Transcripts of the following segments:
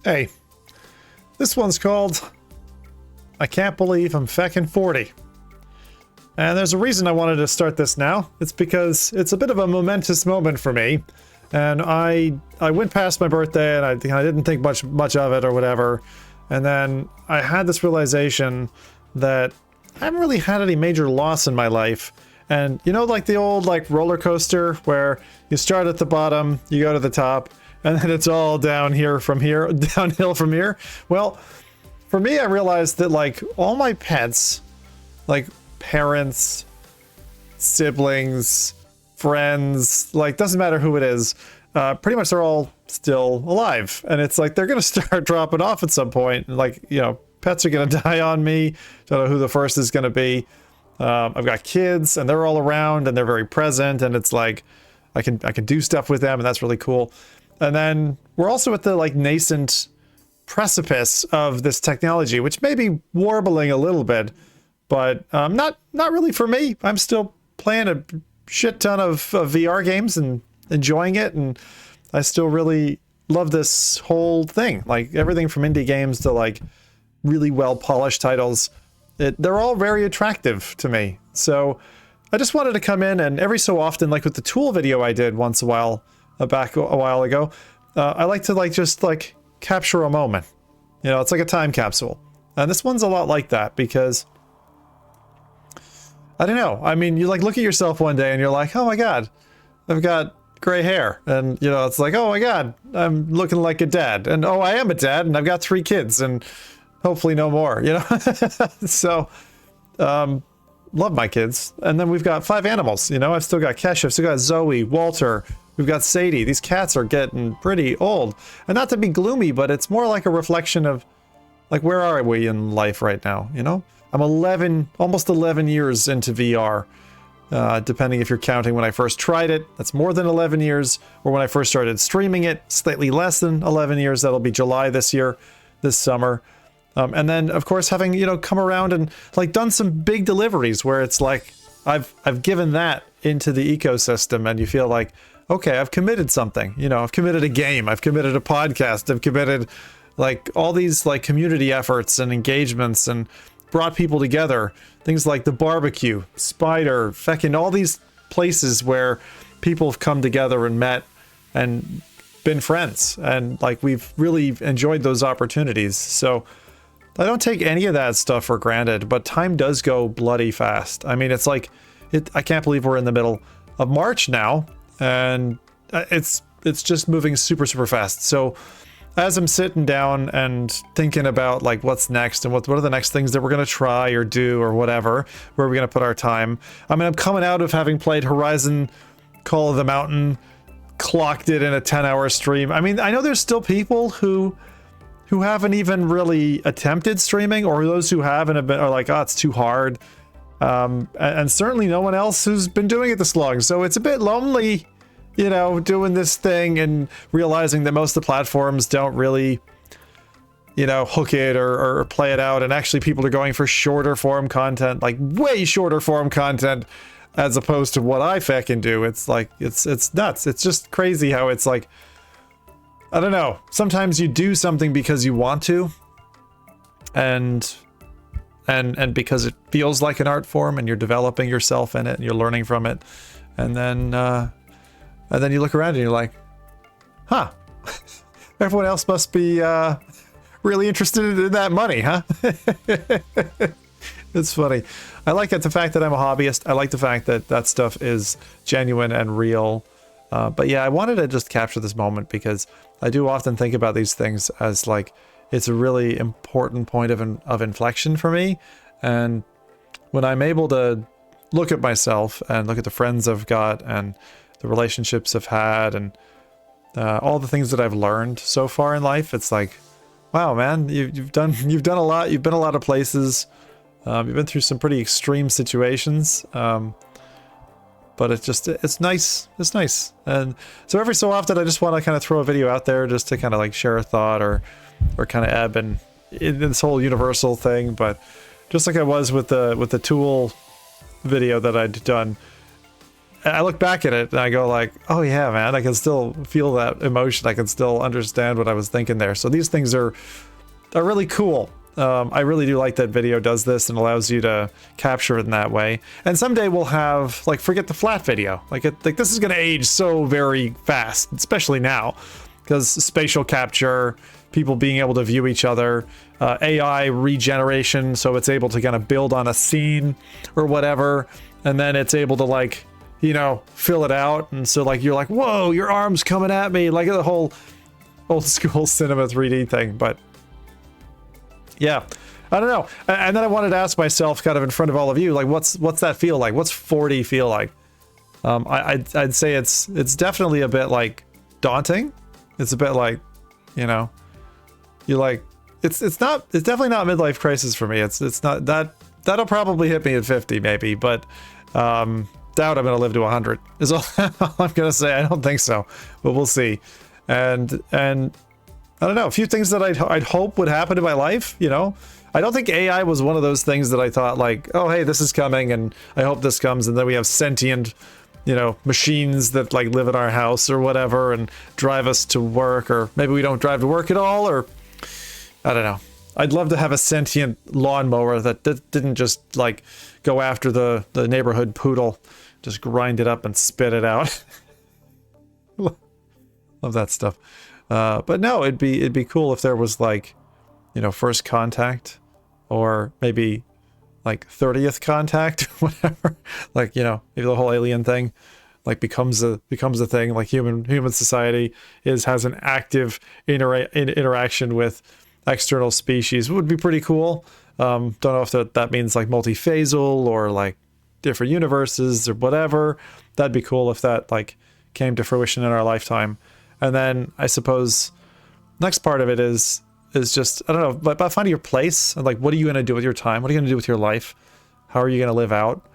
Hey, this one's called I Can't Believe I'm Feckin' 40. And there's a reason I wanted to start this now. It's because it's a bit of a momentous moment for me. And I went past my birthday and I didn't think much of it or whatever. And then I had this realization that I haven't really had any major loss in my life. And you know, like the old roller coaster where you start at the bottom, you go to the top, and then it's all downhill from here. Well, for me, I realized that all my pets, parents, siblings, friends, doesn't matter who it is, pretty much they're all still alive. And it's they're gonna start dropping off at some point. Pets are gonna die on me. Don't know who the first is gonna be. I've got kids and they're all around and they're very present, and it's I can do stuff with them, and that's really cool. And then we're also at the nascent precipice of this technology, which may be warbling a little bit, but not really for me. I'm still playing a shit ton of VR games and enjoying it, and I still really love this whole thing. Everything from indie games to really well polished titles, they're all very attractive to me. So I just wanted to come in, and every so often, with the tool video I did once a while ago, I like to just capture a moment. It's like a time capsule, and this one's a lot like that because I don't know. I mean, you look at yourself one day and you're like, oh my god, I've got gray hair, and it's oh my god, I'm looking like a dad, and oh, I am a dad, and I've got 3 kids, and hopefully no more. So love my kids. And then we've got 5 animals. I've still got Kesha, I've still got Zoe, Walter, we've got Sadie. These cats are getting pretty old. And not to be gloomy, but it's more like a reflection of where are we in life right now? I'm almost 11 years into VR, depending if you're counting when I first tried it. That's more than 11 years. Or when I first started streaming it, slightly less than 11 years. That'll be July this summer. And then, of course, having, come around and done some big deliveries where it's I've given that into the ecosystem, and you feel okay, I've committed something. I've committed a game, I've committed a podcast, I've committed all these community efforts and engagements, and brought people together. Things like the barbecue, Spider, feckin' all these places where people have come together and met and been friends, and we've really enjoyed those opportunities. So I don't take any of that stuff for granted, but time does go bloody fast. I mean, it's I can't believe we're in the middle of March now, and it's just moving super, super fast. So as I'm sitting down and thinking about what's next and what are the next things that we're going to try or do or whatever, where we're going to put our time. I mean, I'm coming out of having played Horizon Call of the Mountain, clocked it in a 10-hour stream. I mean, I know there's still people who haven't even really attempted streaming, or those who have and have been, are oh, it's too hard. And certainly no one else who's been doing it this long. So it's a bit lonely, doing this thing and realizing that most of the platforms don't really, hook it or play it out. And actually people are going for shorter form content, way shorter form content, as opposed to what I feckin' do. It's it's nuts. It's just crazy how it's I don't know. Sometimes you do something because you want to, and because it feels like an art form, and you're developing yourself in it, and you're learning from it, and then you look around and you're like, huh? Everyone else must be really interested in that money, huh? It's funny. I like the fact that I'm a hobbyist. I like the fact that that stuff is genuine and real. But yeah, I wanted to just capture this moment because I do often think about these things as it's a really important point of inflection for me. And when I'm able to look at myself and look at the friends I've got and the relationships I've had and all the things that I've learned so far in life, it's wow, man, you've done a lot. You've been a lot of places. You've been through some pretty extreme situations. But it's nice. It's nice. And so every so often I just want to kind of throw a video out there just to kind of share a thought or kind of ebb in this whole universal thing. But just like I was with the tool video that I'd done, I look back at it and I go like, oh yeah, man, I can still feel that emotion. I can still understand what I was thinking there. So these things are really cool. I really do like that video does this and allows you to capture it in that way. And someday we'll have, like, forget the flat video. Like this is going to age so very fast, especially now, because spatial capture, people being able to view each other, AI regeneration, so it's able to kind of build on a scene or whatever, and then it's able to, like, you know, fill it out. And so, like, you're like, whoa, your arm's coming at me, like the whole old school cinema 3D thing. But yeah, I don't know. And then I wanted to ask myself, kind of in front of all of you, like, what's that feel like? What's 40 feel like? I'd say it's definitely a bit like daunting. It's a bit like, you know, you like, it's definitely not midlife crisis for me. It's not that. That'll probably hit me at 50 maybe, but doubt I'm gonna live to 100 is all I'm gonna say. I don't think so, but we'll see. And I don't know, a few things that I'd hope would happen in my life, you know. I don't think AI was one of those things that I thought like, oh hey, this is coming and I hope this comes, and then we have sentient, you know, machines that like live in our house or whatever and drive us to work, or maybe we don't drive to work at all, or I don't know. I'd love to have a sentient lawnmower that didn't just like go after the neighborhood poodle, just grind it up and spit it out. Love that stuff. But no, it'd be cool if there was like, you know, first contact, or maybe like 30th contact, whatever. Like, you know, maybe the whole alien thing like becomes a thing. Like human society has an active interaction with external species. Would be pretty cool. Don't know if that means like multiphasal or like different universes or whatever. That'd be cool if that like came to fruition in our lifetime. And then I suppose next part of it is just, I don't know, but about finding your place and like, what are you going to do with your time? What are you going to do with your life? How are you going to live out?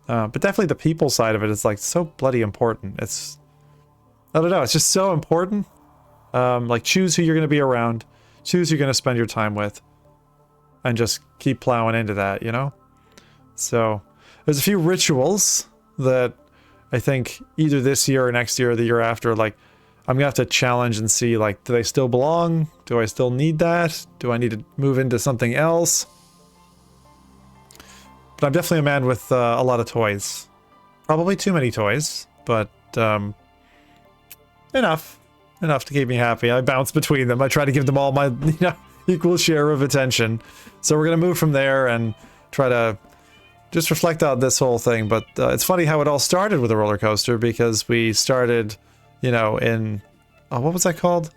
But definitely the people side of it is like so bloody important. It's, I don't know, it's just so important. Like choose who you're going to be around. Choose who you're going to spend your time with, and just keep plowing into that, you know? So there's a few rituals that I think either this year or next year or the year after, like, I'm going to have to challenge and see, like, do they still belong? Do I still need that? Do I need to move into something else? But I'm definitely a man with a lot of toys. Probably too many toys, but enough to keep me happy. I bounce between them. I try to give them all my, you know, equal share of attention. So we're going to move from there and try to just reflect on this whole thing. But it's funny how it all started with a roller coaster, because we started, you know, in, oh, what was that called?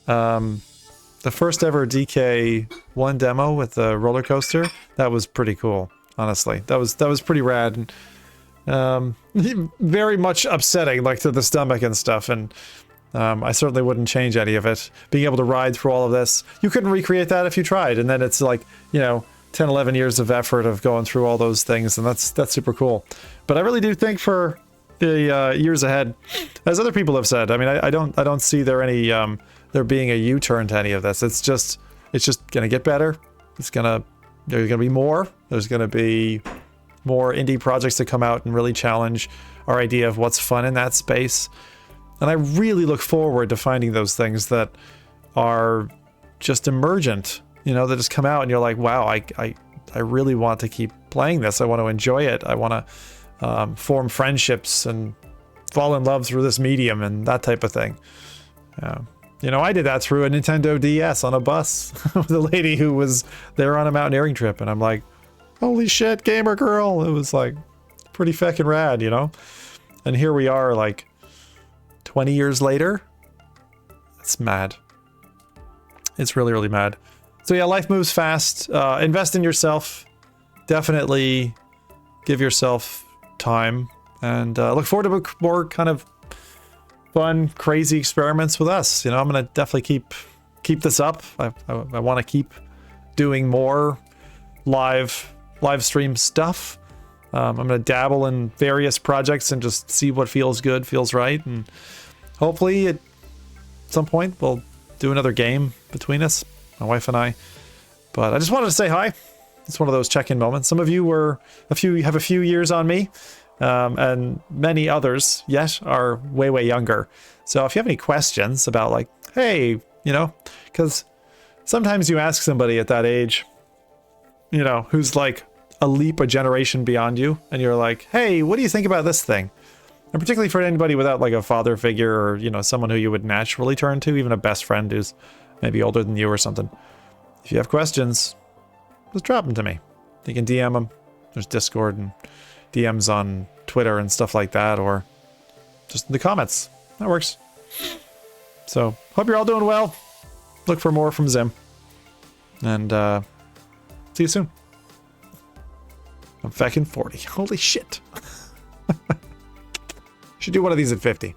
The first ever DK1 demo with the roller coaster. That was pretty cool, honestly. That was pretty rad. And, very much upsetting, like to the stomach and stuff. And I certainly wouldn't change any of it. Being able to ride through all of this, you couldn't recreate that if you tried. And then it's like, you know, 10, 11 years of effort of going through all those things, and that's super cool. But I really do think for the years ahead, as other people have said, I mean, I don't see there being a U-turn to any of this. It's just gonna get better. There's gonna be more. There's gonna be more indie projects that come out and really challenge our idea of what's fun in that space. And I really look forward to finding those things that are just emergent, you know, that just come out and you're like, wow, I really want to keep playing this. I want to enjoy it. I want to form friendships and fall in love through this medium and that type of thing. You know, I did that through a Nintendo DS on a bus with a lady who was there on a mountaineering trip, and I'm like, holy shit, gamer girl. It was like pretty feckin' rad, you know? And here we are, like 20 years later. It's mad. It's really, really mad. So yeah, life moves fast. Invest in yourself. Definitely give yourself time, and look forward to more kind of fun, crazy experiments with us. You know, I'm gonna definitely keep this up. I want to keep doing more live stream stuff. I'm gonna dabble in various projects and just see what feels good, feels right, and hopefully at some point we'll do another game between us, my wife and I. But I just wanted to say hi. It's one of those check-in moments. Some of you have a few years on me, and many others yet are way, way younger. So if you have any questions about like, hey, you know, because sometimes you ask somebody at that age, you know, who's like a leap a generation beyond you, and you're like, hey, what do you think about this thing? And particularly for anybody without like a father figure or, you know, someone who you would naturally turn to, even a best friend who's maybe older than you or something. If you have questions, just drop them to me. You can DM them. There's Discord and DMs on Twitter and stuff like that, or just in the comments. That works. So, hope you're all doing well. Look for more from Zim. And, see you soon. I'm fucking 40. Holy shit. Should do one of these at 50.